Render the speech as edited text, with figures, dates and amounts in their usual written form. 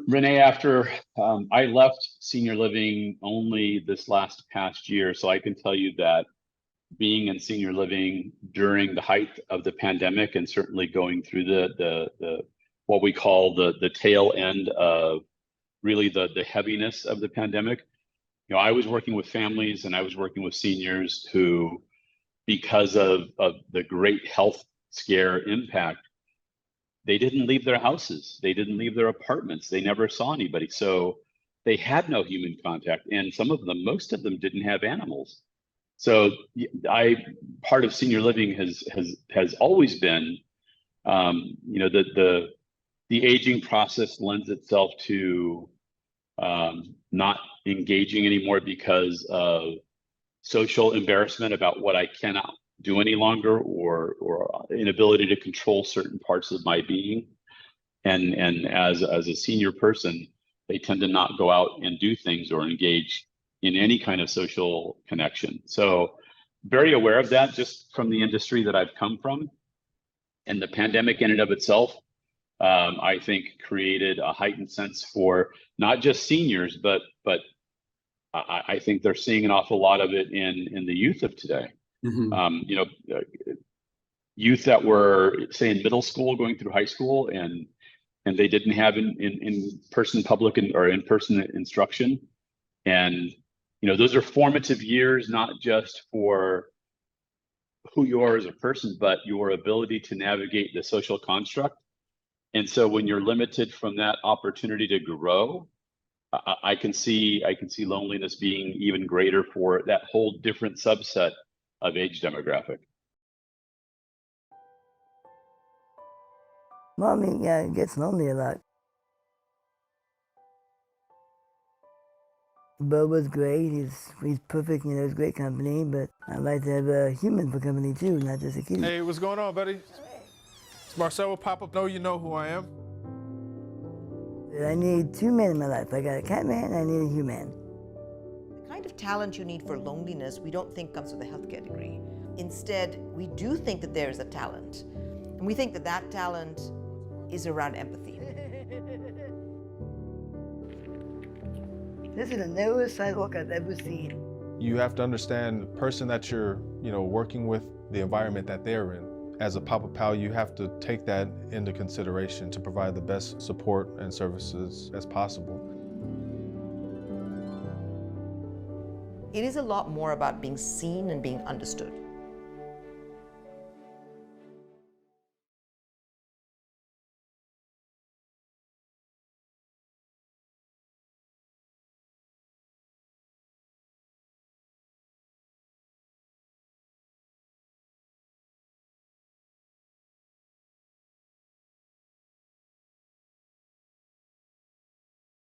Renee, after I left senior living only this past year, so I can tell you that being in senior living during the height of the pandemic and certainly going through the what we call the tail end of really the heaviness of the pandemic, I was working with families and I was working with seniors who, because of the great health scare impact, they didn't leave their houses. They didn't leave their apartments. They never saw anybody. So they had no human contact. And some of them, most of them didn't have animals. So part of senior living has always been, the aging process lends itself to not engaging anymore because of social embarrassment about what I cannot do any longer, or inability to control certain parts of my being. And as a senior person, they tend to not go out and do things or engage in any kind of social connection. So very aware of that just from the industry that I've come from. And the pandemic in and of itself, I think created a heightened sense for not just seniors, but I think they're seeing an awful lot of it in the youth of today. Mm-hmm. Youth that were, say, in middle school going through high school, and they didn't have in-person public or in-person instruction. And, those are formative years, not just for who you are as a person, but your ability to navigate the social construct. And so when you're limited from that opportunity to grow, I can see loneliness being even greater for that whole different subset of age demographic. Well, I mean, yeah, it gets lonely a lot. Bo was great. He's perfect. He's great company. But I like to have a human for company too, not just a kitty. Hey, what's going on, buddy? It's Marcel with Papa. Know you know who I am. I need two men in my life. I got a cat man and I need a human. The kind of talent you need for loneliness, we don't think comes with a healthcare degree. Instead, we do think that there is a talent. And we think that that talent is around empathy. This is the narrowest sidewalk I've ever seen. You have to understand the person that you're, working with, the environment that they're in. As a Papa Pal, you have to take that into consideration to provide the best support and services as possible. It is a lot more about being seen and being understood.